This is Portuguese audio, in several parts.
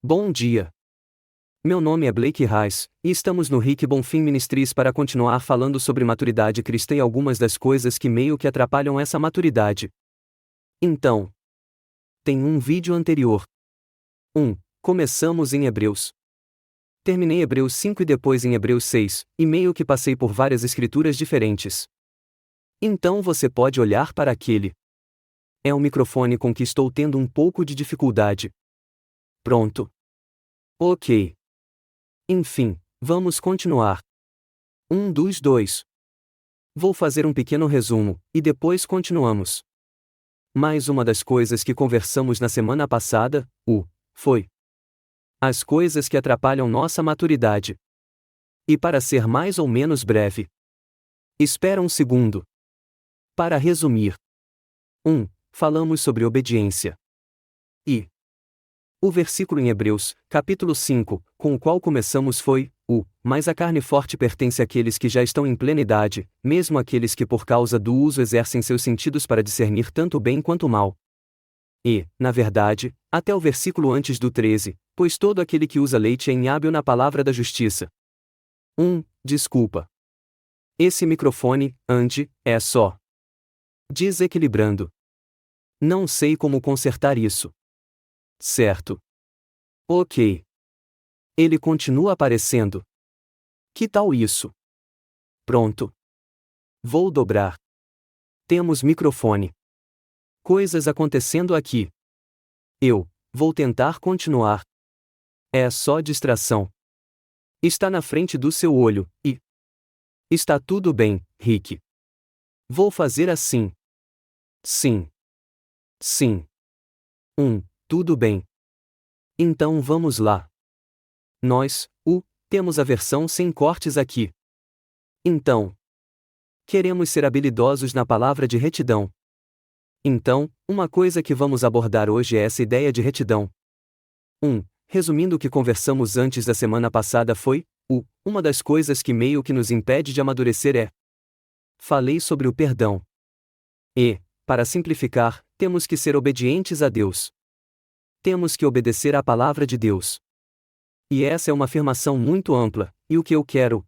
Bom dia. Meu nome é Blake Reis, e estamos no Rick Bonfim Ministries para continuar falando sobre maturidade cristã e algumas das coisas que meio que atrapalham essa maturidade. Então, tem um vídeo anterior. Começamos em Hebreus. Terminei Hebreus 5 e depois em Hebreus 6, e meio que passei por várias escrituras diferentes. Então você pode olhar para aquele. É o microfone com que estou tendo um pouco de dificuldade. Pronto. Ok. Enfim, vamos continuar. 2. Vou fazer um pequeno resumo, e depois continuamos. Mais uma das coisas que conversamos na semana passada, foi as coisas que atrapalham nossa maturidade. E para ser mais ou menos breve. Espera um segundo. Para resumir. Falamos sobre obediência. E o versículo em Hebreus, capítulo 5, com o qual começamos foi, mas a carne forte pertence àqueles que já estão em plena idade, mesmo aqueles que por causa do uso exercem seus sentidos para discernir tanto o bem quanto o mal. E, na verdade, até o versículo antes do 13, pois todo aquele que usa leite é inhábil na palavra da justiça. Desculpa. Esse microfone, é só desequilibrando. Não sei como consertar isso. Certo. Ok. Ele continua aparecendo. Que tal isso? Pronto. Vou dobrar. Temos microfone. Coisas acontecendo aqui. Eu vou tentar continuar. É só distração. Está na frente do seu olho, e está tudo bem, Rick. Vou fazer assim. Sim. Tudo bem. Então vamos lá. Nós, temos a versão sem cortes aqui. Então, queremos ser habilidosos na palavra de retidão. Então, uma coisa que vamos abordar hoje é essa ideia de retidão. Resumindo o que conversamos antes da semana passada foi, uma das coisas que meio que nos impede de amadurecer é. Falei sobre o perdão. E, para simplificar, temos que ser obedientes a Deus. Temos que obedecer à palavra de Deus. E essa é uma afirmação muito ampla, e o que eu quero,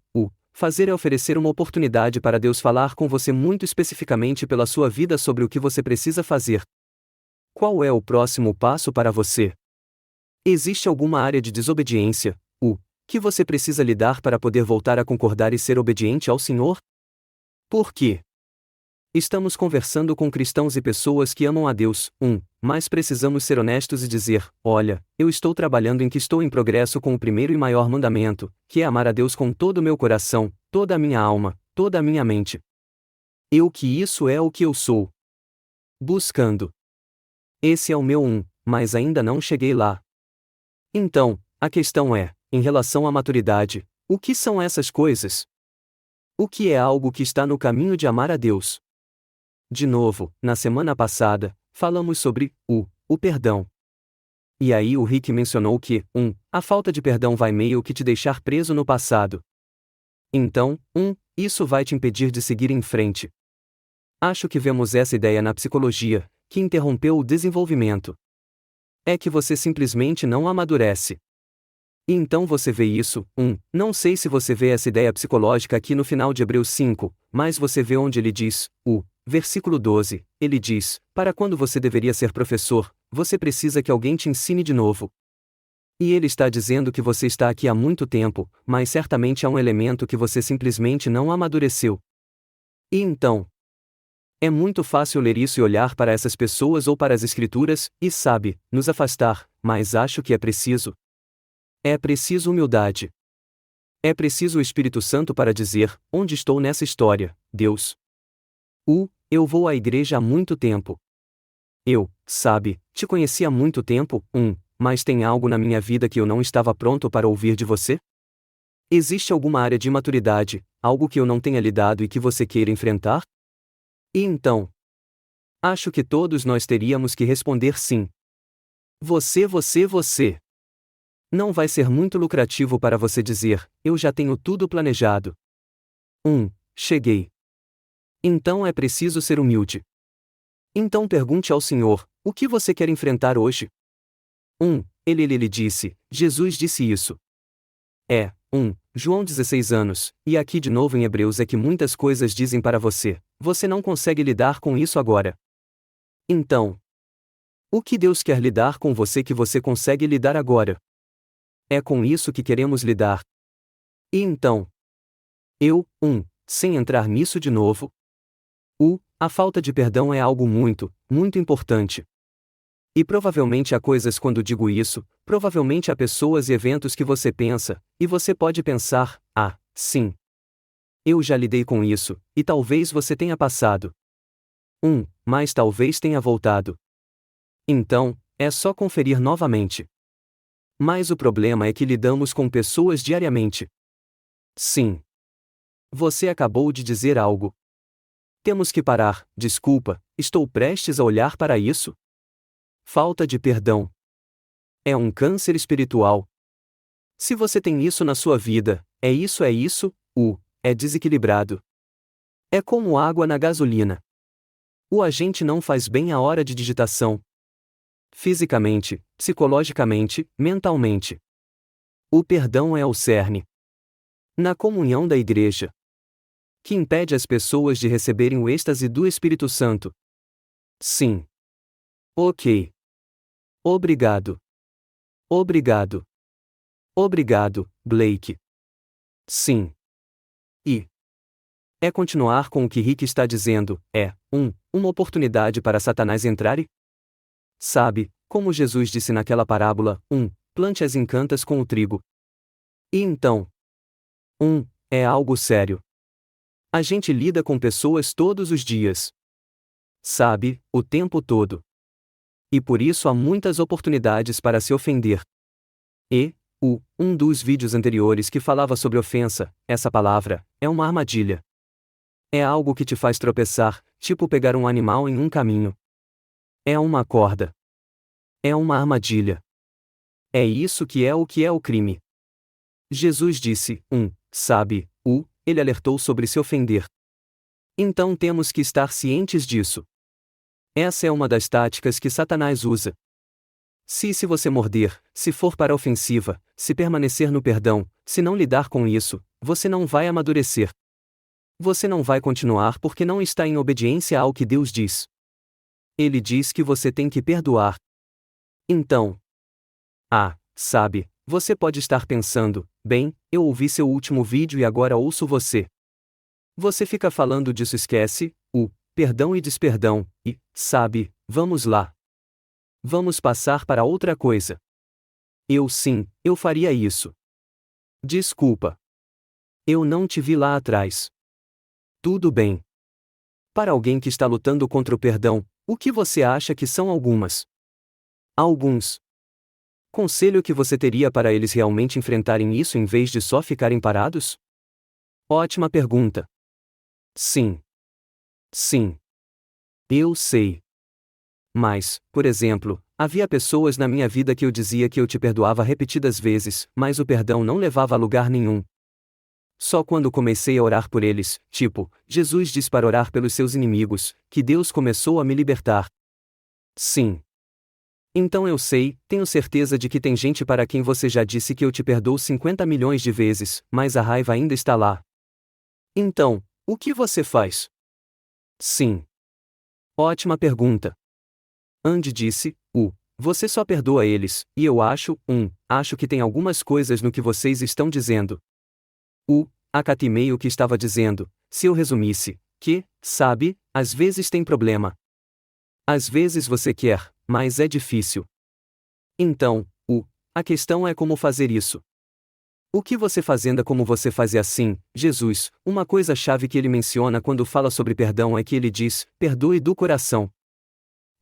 fazer é oferecer uma oportunidade para Deus falar com você muito especificamente pela sua vida sobre o que você precisa fazer. Qual é o próximo passo para você? Existe alguma área de desobediência, que você precisa lidar para poder voltar a concordar e ser obediente ao Senhor? Por quê? Estamos conversando com cristãos e pessoas que amam a Deus, mas precisamos ser honestos e dizer, olha, eu estou trabalhando em que estou em progresso com o primeiro e maior mandamento, que é amar a Deus com todo o meu coração, toda a minha alma, toda a minha mente. Que isso é o que eu sou. Buscando. Esse é o meu mas ainda não cheguei lá. Então, a questão é, em relação à maturidade, o que são essas coisas? O que é algo que está no caminho de amar a Deus? De novo, na semana passada, falamos sobre o perdão. E aí o Rick mencionou que, a falta de perdão vai meio que te deixar preso no passado. Então, isso vai te impedir de seguir em frente. Acho que vemos essa ideia na psicologia, que interrompeu o desenvolvimento. É que você simplesmente não amadurece. E então você vê isso, não sei se você vê essa ideia psicológica aqui no final de Hebreus 5, mas você vê onde ele diz, versículo 12, ele diz, para quando você deveria ser professor, você precisa que alguém te ensine de novo. E ele está dizendo que você está aqui há muito tempo, mas certamente há um elemento que você simplesmente não amadureceu. E então, é muito fácil ler isso e olhar para essas pessoas ou para as Escrituras, e nos afastar, mas acho que é preciso. É preciso humildade. É preciso o Espírito Santo para dizer, onde estou nessa história, Deus? Eu vou à igreja há muito tempo. Eu, te conheci há muito tempo, mas tem algo na minha vida que eu não estava pronto para ouvir de você? Existe alguma área de imaturidade, algo que eu não tenha lidado e que você queira enfrentar? E então? Acho que todos nós teríamos que responder sim. Você. Não vai ser muito lucrativo para você dizer, eu já tenho tudo planejado. Cheguei. Então é preciso ser humilde. Então pergunte ao Senhor, o que você quer enfrentar hoje? Ele disse, Jesus disse isso. João 16 anos, e aqui de novo em Hebreus é que muitas coisas dizem para você, você não consegue lidar com isso agora. Então, o que Deus quer lidar com você que você consegue lidar agora? É com isso que queremos lidar. E então, sem entrar nisso de novo, a falta de perdão é algo muito, muito importante. E provavelmente há coisas quando digo isso, provavelmente há pessoas e eventos que você pensa, e você pode pensar, sim. Eu já lidei com isso, e talvez você tenha passado. Mas talvez tenha voltado. Então, é só conferir novamente. Mas o problema é que lidamos com pessoas diariamente. Sim. Você acabou de dizer algo. Temos que parar, desculpa, estou prestes a olhar para isso? Falta de perdão. É um câncer espiritual. Se você tem isso na sua vida, é desequilibrado. É como água na gasolina. O agente não faz bem a hora de digitação. Fisicamente, psicologicamente, mentalmente. O perdão é o cerne. Na comunhão da igreja. Que impede as pessoas de receberem o êxtase do Espírito Santo. Sim. Ok. Obrigado. Obrigado. Obrigado, Blake. Sim. E é continuar com o que Rick está dizendo, uma oportunidade para Satanás entrar e... Sabe, como Jesus disse naquela parábola, plante as encantas com o trigo. E então, é algo sério. A gente lida com pessoas todos os dias. Sabe, o tempo todo. E por isso há muitas oportunidades para se ofender. E, um dos vídeos anteriores que falava sobre ofensa, essa palavra, é uma armadilha. É algo que te faz tropeçar, tipo pegar um animal em um caminho. É uma corda. É uma armadilha. É isso que é o crime. Jesus disse, ele alertou sobre se ofender. Então temos que estar cientes disso. Essa é uma das táticas que Satanás usa. Se você morder, se for para a ofensiva, se permanecer no perdão, se não lidar com isso, você não vai amadurecer. Você não vai continuar porque não está em obediência ao que Deus diz. Ele diz que você tem que perdoar. Então, você pode estar pensando, bem, eu ouvi seu último vídeo e agora ouço você. Você fica falando disso, esquece, perdão e desperdão, e, vamos lá. Vamos passar para outra coisa. Eu faria isso. Desculpa. Eu não te vi lá atrás. Tudo bem. Para alguém que está lutando contra o perdão, o que você acha que são alguns conselho que você teria para eles realmente enfrentarem isso em vez de só ficarem parados? Ótima pergunta. Sim. Eu sei. Mas, por exemplo, havia pessoas na minha vida que eu dizia que eu te perdoava repetidas vezes, mas o perdão não levava a lugar nenhum. Só quando comecei a orar por eles, Jesus diz para orar pelos seus inimigos, que Deus começou a me libertar. Sim. Então eu sei, tenho certeza de que tem gente para quem você já disse que eu te perdoo 50 milhões de vezes, mas a raiva ainda está lá. Então, o que você faz? Sim. Ótima pergunta. Andy disse, você só perdoa eles, e eu acho que tem algumas coisas no que vocês estão dizendo. Acatei meio que estava dizendo, se eu resumisse, que, às vezes tem problema. Às vezes você quer, mas é difícil. Então, a questão é como fazer isso. O que você fazendo como você faz é assim, Jesus, uma coisa-chave que ele menciona quando fala sobre perdão é que ele diz, perdoe do coração.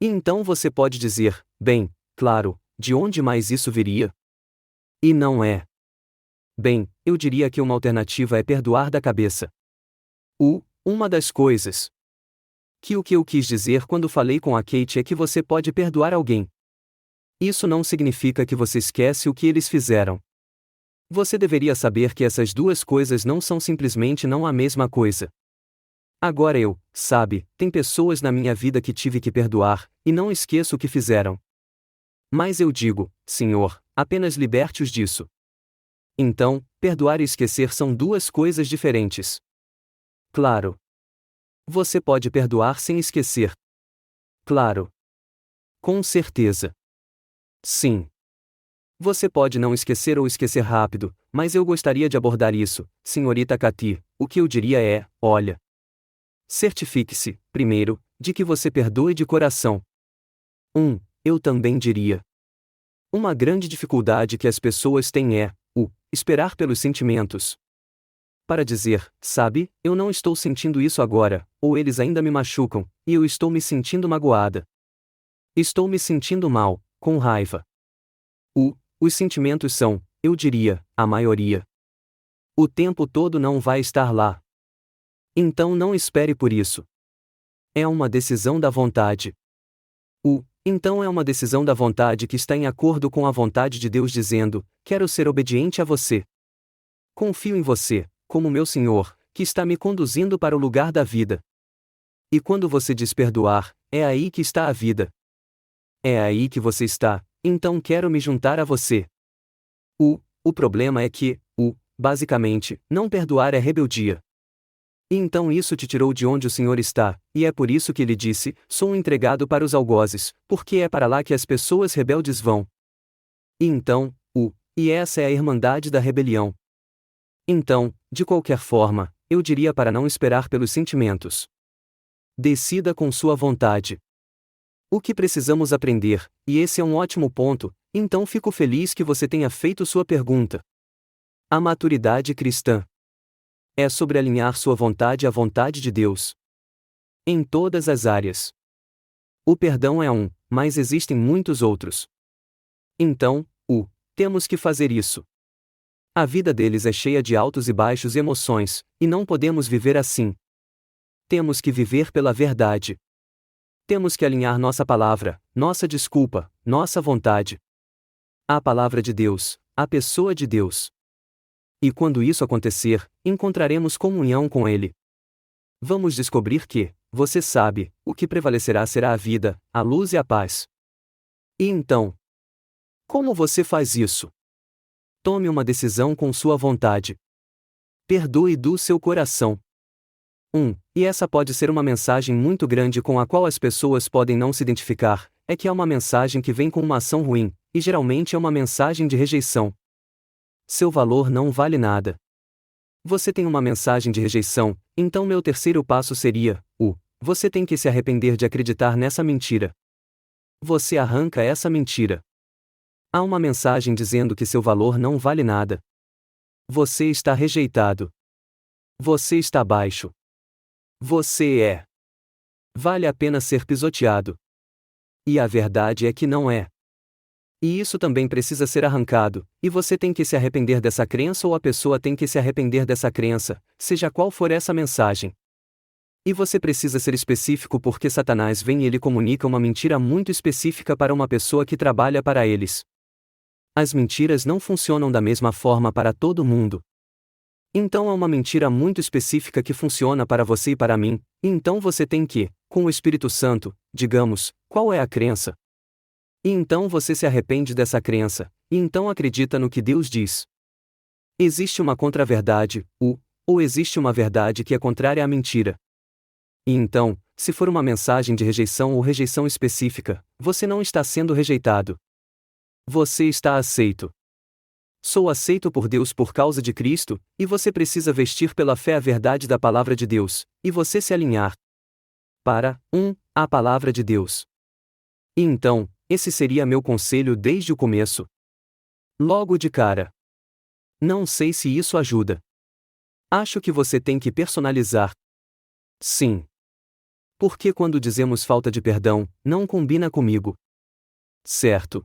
E então você pode dizer, bem, claro, de onde mais isso viria? E não é. Bem, eu diria que uma alternativa é perdoar da cabeça. Uma das coisas que o que eu quis dizer quando falei com a Kate é que você pode perdoar alguém. Isso não significa que você esquece o que eles fizeram. Você deveria saber que essas duas coisas não são simplesmente não a mesma coisa. Agora tem pessoas na minha vida que tive que perdoar, e não esqueço o que fizeram. Mas eu digo, Senhor, apenas liberte-os disso. Então, perdoar e esquecer são duas coisas diferentes. Claro. Você pode perdoar sem esquecer. Claro. Com certeza. Sim. Você pode não esquecer ou esquecer rápido, mas eu gostaria de abordar isso, senhorita Cathy. O que eu diria é: olha. Certifique-se, primeiro, de que você perdoe de coração. Eu também diria. Uma grande dificuldade que as pessoas têm é esperar pelos sentimentos. Para dizer, sabe, eu não estou sentindo isso agora, ou eles ainda me machucam, e eu estou me sentindo magoada. Estou me sentindo mal, com raiva. Os sentimentos são, eu diria, a maioria. O tempo todo não vai estar lá. Então não espere por isso. É uma decisão da vontade. Então é uma decisão da vontade que está em acordo com a vontade de Deus dizendo, quero ser obediente a você. Confio em você, como meu Senhor, que está me conduzindo para o lugar da vida. E quando você diz perdoar, é aí que está a vida. É aí que você está, então quero me juntar a você. O problema é que, basicamente, não perdoar é rebeldia. E então isso te tirou de onde o Senhor está, e é por isso que ele disse, sou um entregado para os algozes, porque é para lá que as pessoas rebeldes vão. E então, e essa é a irmandade da rebelião. Então, de qualquer forma, eu diria para não esperar pelos sentimentos. Decida com sua vontade. O que precisamos aprender, e esse é um ótimo ponto, então fico feliz que você tenha feito sua pergunta. A maturidade cristã é sobre alinhar sua vontade à vontade de Deus. Em todas as áreas. O perdão é mas existem muitos outros. Então, temos que fazer isso. A vida deles é cheia de altos e baixos e emoções, e não podemos viver assim. Temos que viver pela verdade. Temos que alinhar nossa palavra, nossa desculpa, nossa vontade. A palavra de Deus, a pessoa de Deus. E quando isso acontecer, encontraremos comunhão com Ele. Vamos descobrir que, você sabe, o que prevalecerá será a vida, a luz e a paz. E então, como você faz isso? Tome uma decisão com sua vontade. Perdoe do seu coração. E essa pode ser uma mensagem muito grande com a qual as pessoas podem não se identificar, é que é uma mensagem que vem com uma ação ruim, e geralmente é uma mensagem de rejeição. Seu valor não vale nada. Você tem uma mensagem de rejeição, então meu terceiro passo seria, você tem que se arrepender de acreditar nessa mentira. Você arranca essa mentira. Há uma mensagem dizendo que seu valor não vale nada. Você está rejeitado. Você está baixo. Você é. Vale a pena ser pisoteado. E a verdade é que não é. E isso também precisa ser arrancado, e você tem que se arrepender dessa crença ou a pessoa tem que se arrepender dessa crença, seja qual for essa mensagem. E você precisa ser específico porque Satanás vem e ele comunica uma mentira muito específica para uma pessoa que trabalha para eles. As mentiras não funcionam da mesma forma para todo mundo. Então há uma mentira muito específica que funciona para você e para mim, e então você tem que, com o Espírito Santo, digamos, qual é a crença? E então você se arrepende dessa crença, e então acredita no que Deus diz. Existe uma contra-verdade, ou existe uma verdade que é contrária à mentira. E então, se for uma mensagem de rejeição ou rejeição específica, você não está sendo rejeitado. Você está aceito. Sou aceito por Deus por causa de Cristo, e você precisa vestir pela fé a verdade da palavra de Deus, e você se alinhar para, a palavra de Deus. E então, esse seria meu conselho desde o começo. Logo de cara. Não sei se isso ajuda. Acho que você tem que personalizar. Sim. Porque quando dizemos falta de perdão, não combina comigo. Certo.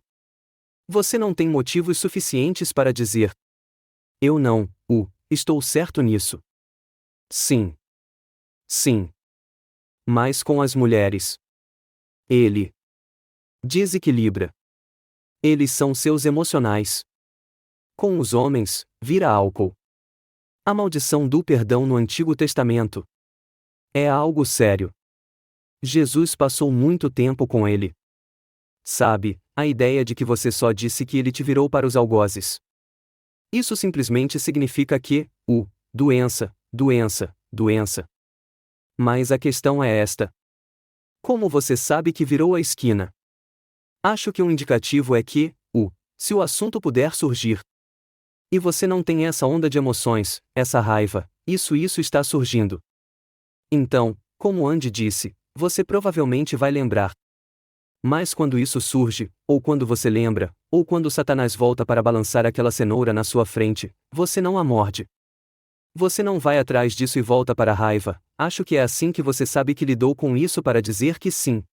Você não tem motivos suficientes para dizer. Eu não, estou certo nisso. Sim. Sim. Mas com as mulheres. Ele desequilibra. Eles são seus emocionais. Com os homens, vira álcool. A maldição do perdão no Antigo Testamento é algo sério. Jesus passou muito tempo com ele. Sabe, a ideia de que você só disse que ele te virou para os algozes. Isso simplesmente significa que, doença, doença, doença. Mas a questão é esta. Como você sabe que virou a esquina? Acho que um indicativo é que, se o assunto puder surgir, e você não tem essa onda de emoções, essa raiva, isso está surgindo. Então, como Andy disse, você provavelmente vai lembrar. Mas quando isso surge, ou quando você lembra, ou quando Satanás volta para balançar aquela cenoura na sua frente, você não a morde. Você não vai atrás disso e volta para a raiva. Acho que é assim que você sabe que lidou com isso para dizer que sim.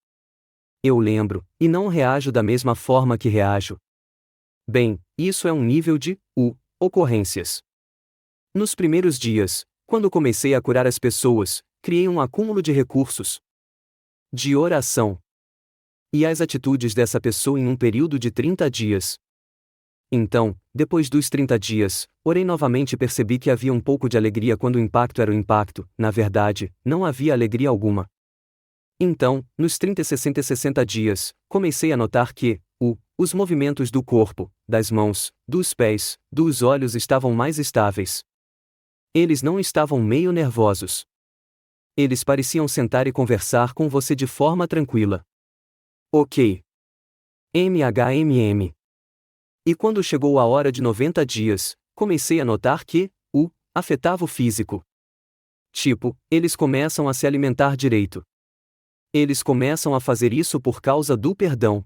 Eu lembro, e não reajo da mesma forma que reajo. Bem, isso é um nível de ocorrências. Nos primeiros dias, quando comecei a curar as pessoas, criei um acúmulo de recursos de oração e as atitudes dessa pessoa em um período de 30 dias. Então, depois dos 30 dias, orei novamente e percebi que havia um pouco de alegria quando o impacto era o impacto, na verdade, não havia alegria alguma. Então, nos 30 e 60 dias, comecei a notar que, os movimentos do corpo, das mãos, dos pés, dos olhos estavam mais estáveis. Eles não estavam meio nervosos. Eles pareciam sentar e conversar com você de forma tranquila. Ok. MHMM. E quando chegou a hora de 90 dias, comecei a notar que, afetava o físico. Tipo, eles começam a se alimentar direito. Eles começam a fazer isso por causa do perdão.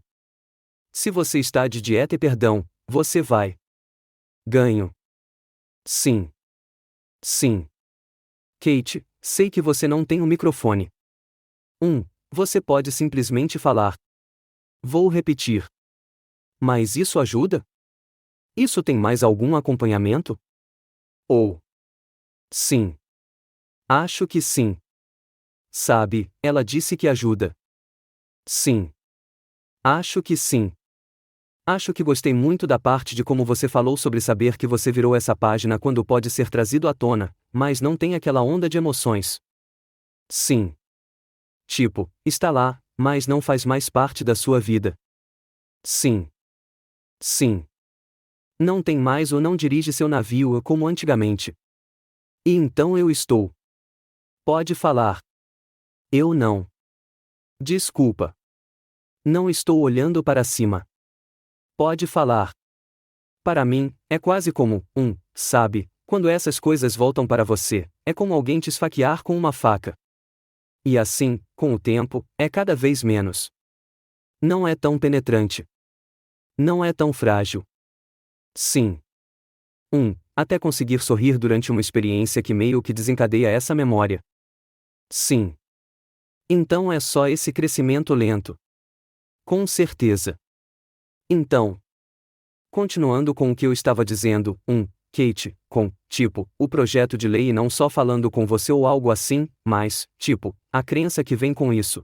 Se você está de dieta e perdão, você vai. Ganho. Sim. Sim. Kate, sei que você não tem um microfone. Você pode simplesmente falar. Vou repetir. Mas isso ajuda? Isso tem mais algum acompanhamento? Ou. Sim. Acho que sim. Sabe, ela disse que ajuda. Sim. Acho que sim. Acho que gostei muito da parte de como você falou sobre saber que você virou essa página quando pode ser trazido à tona, mas não tem aquela onda de emoções. Sim. Tipo, está lá, mas não faz mais parte da sua vida. Sim. Sim. Não tem mais ou não dirige seu navio como antigamente. E então eu estou. Pode falar. Eu não. Desculpa. Não estou olhando para cima. Pode falar. Para mim, é quase como, sabe, quando essas coisas voltam para você, é como alguém te esfaquear com uma faca. E assim, com o tempo, é cada vez menos. Não é tão penetrante. Não é tão frágil. Sim. Até conseguir sorrir durante uma experiência que meio que desencadeia essa memória. Sim. Então é só esse crescimento lento. Com certeza. Então, continuando com o que eu estava dizendo, Kate, o projeto de lei e não só falando com você ou algo assim, mas, a crença que vem com isso.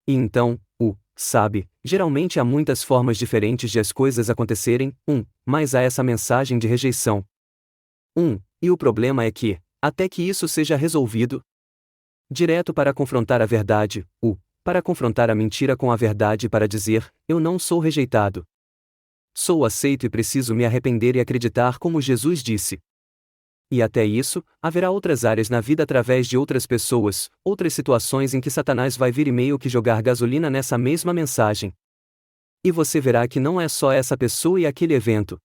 E então, sabe, geralmente há muitas formas diferentes de as coisas acontecerem, mas há essa mensagem de rejeição. E o problema é que, até que isso seja resolvido, direto para confrontar a verdade, para confrontar a mentira com a verdade para dizer, eu não sou rejeitado. Sou aceito e preciso me arrepender e acreditar como Jesus disse. E até isso, haverá outras áreas na vida através de outras pessoas, outras situações em que Satanás vai vir e meio que jogar gasolina nessa mesma mensagem. E você verá que não é só essa pessoa e aquele evento.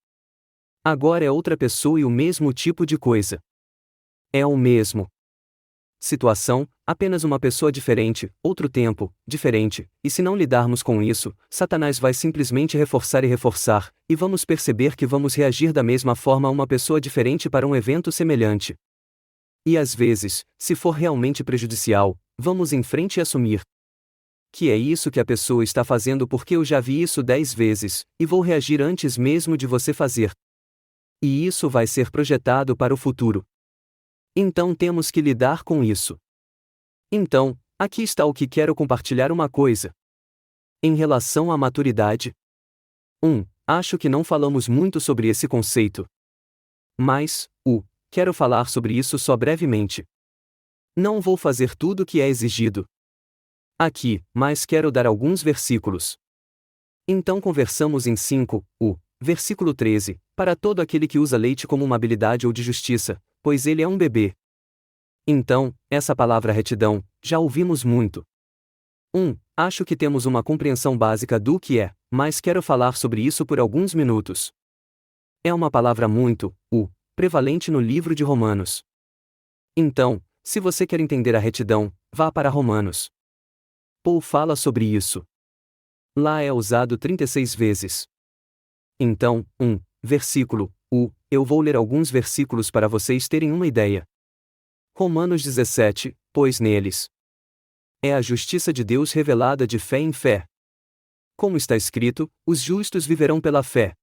Agora é outra pessoa e o mesmo tipo de coisa. É o mesmo. Situação, apenas uma pessoa diferente, outro tempo, diferente, e se não lidarmos com isso, Satanás vai simplesmente reforçar e vamos perceber que vamos reagir da mesma forma a uma pessoa diferente para um evento semelhante. E às vezes, se for realmente prejudicial, vamos em frente e assumir que é isso que a pessoa está fazendo porque eu já vi isso 10 vezes, e vou reagir antes mesmo de você fazer. E isso vai ser projetado para o futuro. Então temos que lidar com isso. Então, aqui está o que quero compartilhar uma coisa. Em relação à maturidade. Acho que não falamos muito sobre esse conceito. Mas, quero falar sobre isso só brevemente. Não vou fazer tudo o que é exigido aqui, mas quero dar alguns versículos. Então conversamos em 5, versículo 13, para todo aquele que usa leite como uma habilidade ou de justiça, pois ele é um bebê. Então, essa palavra retidão, já ouvimos muito. Acho que temos uma compreensão básica do que é, mas quero falar sobre isso por alguns minutos. É uma palavra muito, prevalente no livro de Romanos. Então, se você quer entender a retidão, vá para Romanos. Paul fala sobre isso. Lá é usado 36 vezes. Então, versículo, eu vou ler alguns versículos para vocês terem uma ideia. Romanos 17, pois neles é a justiça de Deus revelada de fé em fé. Como está escrito, os justos viverão pela fé.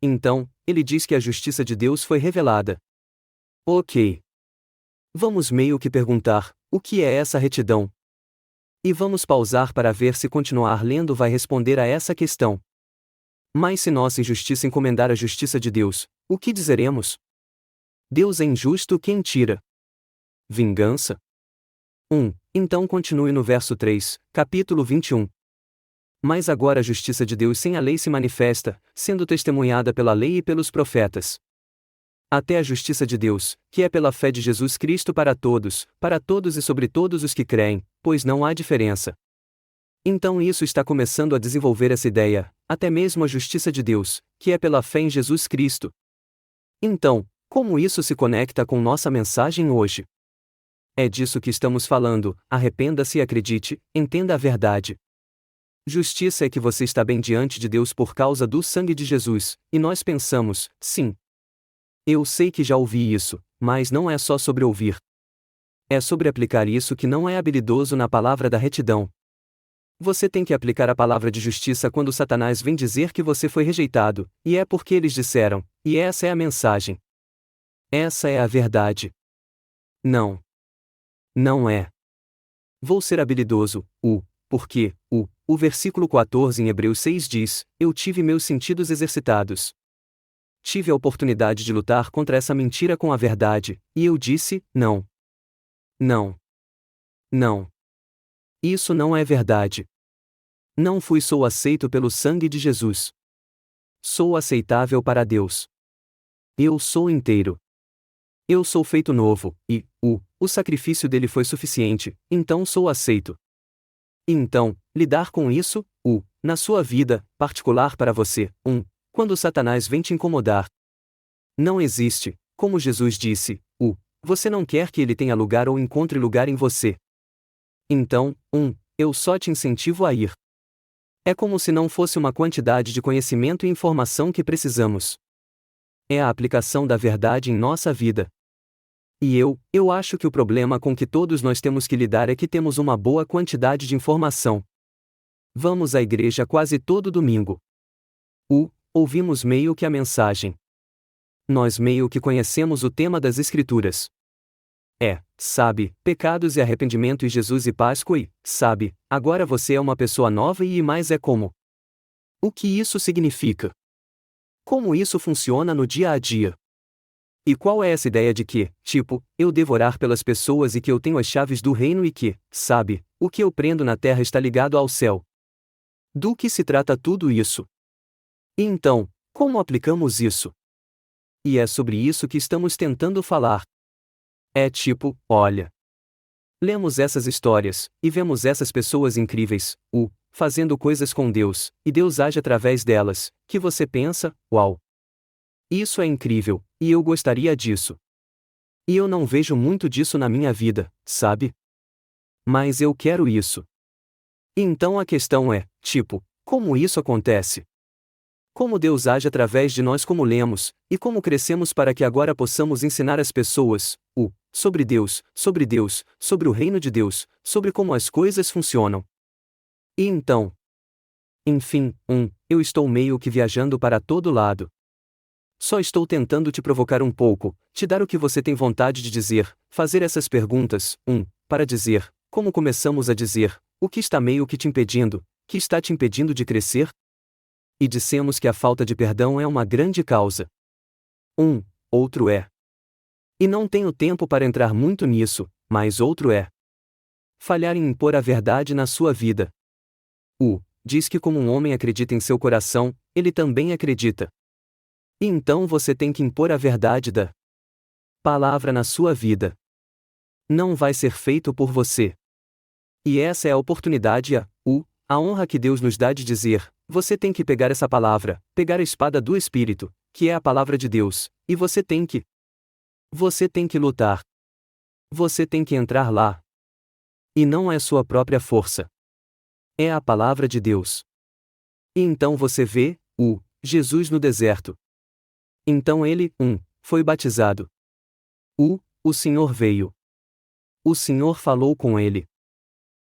Então, ele diz que a justiça de Deus foi revelada. Ok. Vamos meio que perguntar, o que é essa retidão? E vamos pausar para ver se continuar lendo vai responder a essa questão. Mas se nossa injustiça encomendar a justiça de Deus, o que dizeremos? Deus é injusto quem tira vingança? Então continue no verso 3, capítulo 21. Mas agora a justiça de Deus sem a lei se manifesta, sendo testemunhada pela lei e pelos profetas. Até a justiça de Deus, que é pela fé de Jesus Cristo para todos e sobre todos os que creem, pois não há diferença. Então isso está começando a desenvolver essa ideia, até mesmo a justiça de Deus, que é pela fé em Jesus Cristo. Então, como isso se conecta com nossa mensagem hoje? É disso que estamos falando, arrependa-se e acredite, entenda a verdade. Justiça é que você está bem diante de Deus por causa do sangue de Jesus, e nós pensamos, sim. Eu sei que já ouvi isso, mas não é só sobre ouvir. É sobre aplicar isso que não é habilidoso na palavra da retidão. Você tem que aplicar a palavra de justiça quando Satanás vem dizer que você foi rejeitado, e é porque eles disseram, e essa é a mensagem. Essa é a verdade. Não. Não é. Vou ser habilidoso, porque, o versículo 14 em Hebreus 6 diz, eu tive meus sentidos exercitados. Tive a oportunidade de lutar contra essa mentira com a verdade, e eu disse, não. Não. Não. Isso não é verdade. Não sou aceito pelo sangue de Jesus. Sou aceitável para Deus. Eu sou inteiro. Eu sou feito novo, e, o sacrifício dele foi suficiente, então sou aceito. Então, lidar com isso, na sua vida, particular para você, quando Satanás vem te incomodar. Não existe, como Jesus disse, você não quer que ele tenha lugar ou encontre lugar em você. Então, eu só te incentivo a ir. É como se não fosse uma quantidade de conhecimento e informação que precisamos. É a aplicação da verdade em nossa vida. E eu acho que o problema com que todos nós temos que lidar é que temos uma boa quantidade de informação. Vamos à igreja quase todo domingo. Ouvimos meio que a mensagem. Nós meio que conhecemos o tema das Escrituras. Sabe, pecados e arrependimento e Jesus e Páscoa e, sabe, agora você é uma pessoa nova e mais é como. O que isso significa? Como isso funciona no dia a dia? E qual é essa ideia de que, eu devo orar pelas pessoas e que eu tenho as chaves do reino e que, sabe, o que eu prendo na terra está ligado ao céu? Do que se trata tudo isso? E então, como aplicamos isso? E é sobre isso que estamos tentando falar. Olha. Lemos essas histórias, e vemos essas pessoas incríveis, fazendo coisas com Deus, e Deus age através delas, que você pensa, uau! Isso é incrível, e eu gostaria disso. E eu não vejo muito disso na minha vida, sabe? Mas eu quero isso. E então a questão é, como isso acontece? Como Deus age através de nós como lemos, e como crescemos para que agora possamos ensinar as pessoas, sobre Deus, sobre o reino de Deus, sobre como as coisas funcionam. E então? Enfim, eu estou meio que viajando para todo lado. Só estou tentando te provocar um pouco, te dar o que você tem vontade de dizer, fazer essas perguntas, para dizer, como começamos a dizer, o que está meio que te impedindo, que está te impedindo de crescer? E dissemos que a falta de perdão é uma grande causa. Outro é. E não tenho tempo para entrar muito nisso, mas outro é falhar em impor a verdade na sua vida. diz que como um homem acredita em seu coração, ele também acredita. E então você tem que impor a verdade da palavra na sua vida. Não vai ser feito por você. E essa é a oportunidade a honra que Deus nos dá de dizer: você tem que pegar essa palavra, pegar a espada do Espírito, que é a palavra de Deus, e você tem que lutar. Você tem que entrar lá. E não é sua própria força. É a palavra de Deus. E então você vê Jesus no deserto. Então ele, foi batizado. O Senhor veio. O Senhor falou com ele.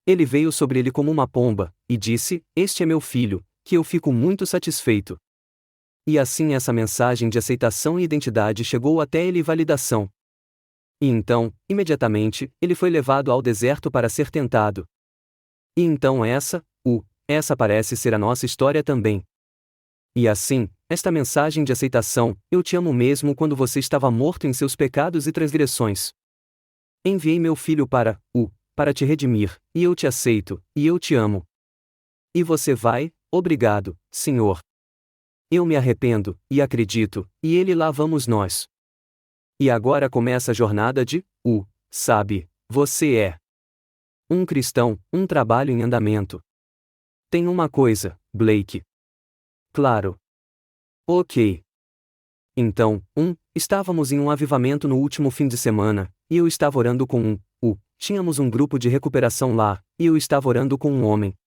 Ele veio sobre ele como uma pomba, e disse: Este é meu filho, que eu fico muito satisfeito. E assim essa mensagem de aceitação e identidade chegou até ele e validação. E então, imediatamente, ele foi levado ao deserto para ser tentado. E então essa parece ser a nossa história também. E assim, esta mensagem de aceitação: eu te amo mesmo quando você estava morto em seus pecados e transgressões. Enviei meu filho para te redimir, e eu te aceito, e eu te amo. E você vai: obrigado, Senhor. Eu me arrependo, e acredito, e ele lá vamos nós. E agora começa a jornada de, você é um cristão, um trabalho em andamento. Tem uma coisa, Blake. Claro. Ok. Então, estávamos em um avivamento no último fim de semana, e eu estava orando com tínhamos um grupo de recuperação lá, e eu estava orando com um homem.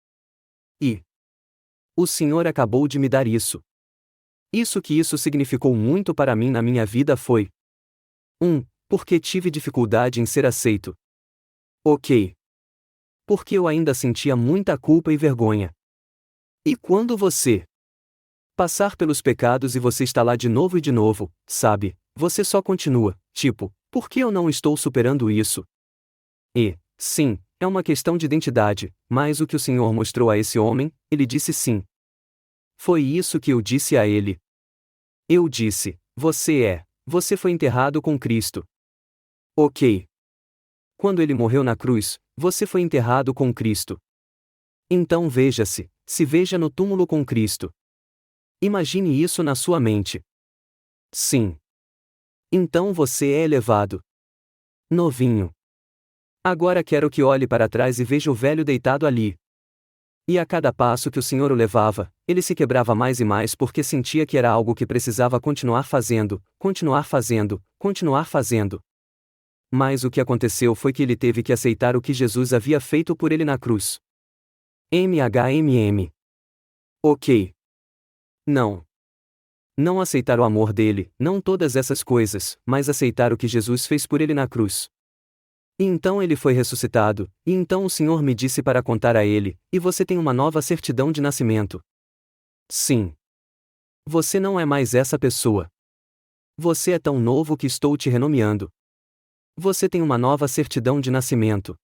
E o Senhor acabou de me dar isso. Isso significou muito para mim na minha vida foi: porque tive dificuldade em ser aceito. Ok. Porque eu ainda sentia muita culpa e vergonha. E quando você passar pelos pecados e você está lá de novo e de novo, sabe, você só continua, por que eu não estou superando isso? E, sim, é uma questão de identidade, mas o que o Senhor mostrou a esse homem, ele disse sim. Foi isso que eu disse a ele. Eu disse: você foi enterrado com Cristo. Ok. Quando ele morreu na cruz, você foi enterrado com Cristo. Então se veja no túmulo com Cristo. Imagine isso na sua mente. Sim. Então você é elevado. Novinho. Agora quero que olhe para trás e veja o velho deitado ali. E a cada passo que o Senhor o levava, ele se quebrava mais e mais porque sentia que era algo que precisava continuar fazendo, continuar fazendo, continuar fazendo. Mas o que aconteceu foi que ele teve que aceitar o que Jesus havia feito por ele na cruz. Ok. Não. Não aceitar o amor dele, não todas essas coisas, mas aceitar o que Jesus fez por ele na cruz. E então ele foi ressuscitado, e então o Senhor me disse para contar a ele: e você tem uma nova certidão de nascimento. Sim. Você não é mais essa pessoa. Você é tão novo que estou te renomeando. Você tem uma nova certidão de nascimento.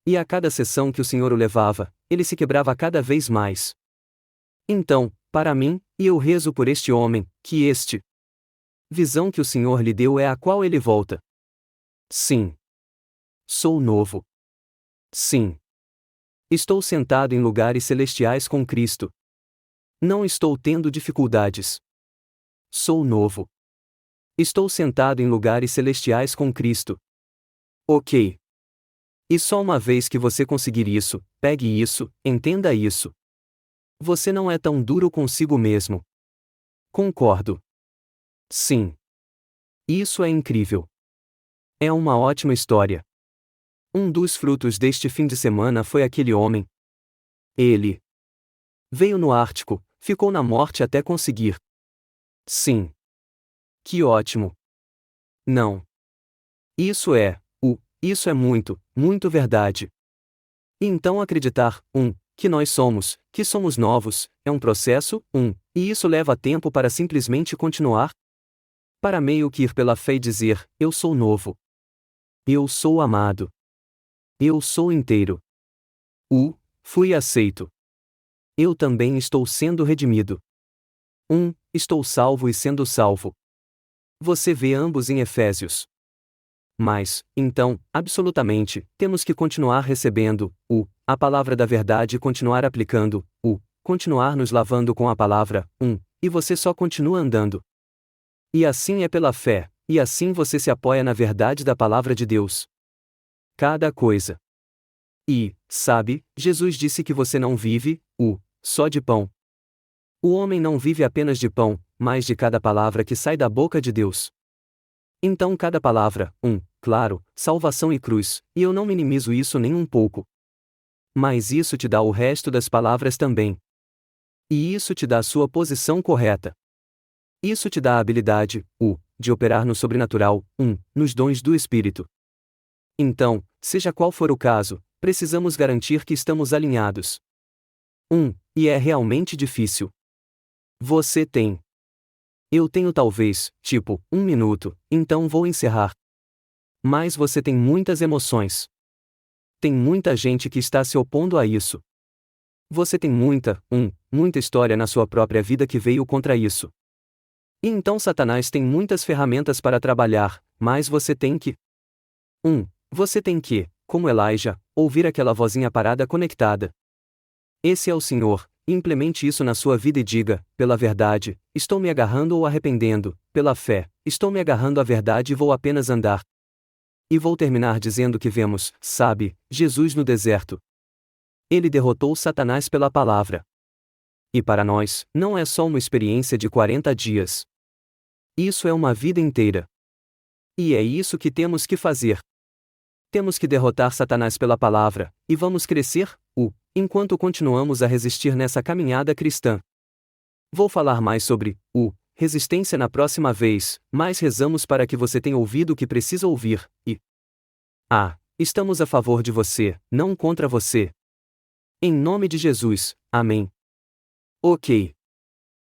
E a cada sessão que o Senhor o levava, ele se quebrava cada vez mais. Então, para mim, e eu rezo por este homem, que visão que o Senhor lhe deu é a qual ele volta. Sim. Sou novo. Sim. Estou sentado em lugares celestiais com Cristo. Não estou tendo dificuldades. Sou novo. Estou sentado em lugares celestiais com Cristo. Ok. E só uma vez que você conseguir isso, pegue isso, entenda isso. Você não é tão duro consigo mesmo. Concordo. Sim. Isso é incrível. É uma ótima história. Um dos frutos deste fim de semana foi aquele homem. Ele veio no Ártico, ficou na morte até conseguir. Sim. Que ótimo. Não. Isso é muito, muito verdade. E então acreditar, que somos novos, é um processo, e isso leva tempo para simplesmente continuar. Para meio que ir pela fé e dizer: eu sou novo. Eu sou amado. Eu sou inteiro. Fui aceito. Eu também estou sendo redimido. Estou salvo e sendo salvo. Você vê ambos em Efésios. Mas, então, absolutamente, temos que continuar recebendo a palavra da verdade e continuar aplicando continuar nos lavando com a palavra, e você só continua andando. E assim é pela fé, e assim você se apoia na verdade da palavra de Deus. Cada coisa. E, sabe, Jesus disse que você não vive, só de pão. O homem não vive apenas de pão, mas de cada palavra que sai da boca de Deus. Então cada palavra, claro, salvação e cruz, e eu não minimizo isso nem um pouco. Mas isso te dá o resto das palavras também. E isso te dá a sua posição correta. Isso te dá a habilidade, de operar no sobrenatural, nos dons do Espírito. Então, seja qual for o caso, precisamos garantir que estamos alinhados. E é realmente difícil. Você tem. Eu tenho talvez, 1 minuto, então vou encerrar. Mas você tem muitas emoções. Tem muita gente que está se opondo a isso. Você tem muita história na sua própria vida que veio contra isso. E então Satanás tem muitas ferramentas para trabalhar, mas você tem que. Você tem que, como Elijah, ouvir aquela vozinha parada conectada. Esse é o Senhor, implemente isso na sua vida e diga, pela verdade, estou me agarrando ou arrependendo, pela fé, estou me agarrando à verdade e vou apenas andar. E vou terminar dizendo que vemos, sabe, Jesus no deserto. Ele derrotou Satanás pela palavra. E para nós, não é só uma experiência de 40 dias. Isso é uma vida inteira. E é isso que temos que fazer. Temos que derrotar Satanás pela palavra, e vamos crescer, enquanto continuamos a resistir nessa caminhada cristã. Vou falar mais sobre resistência na próxima vez, mas rezamos para que você tenha ouvido o que precisa ouvir, e estamos a favor de você, não contra você. Em nome de Jesus, amém. Ok.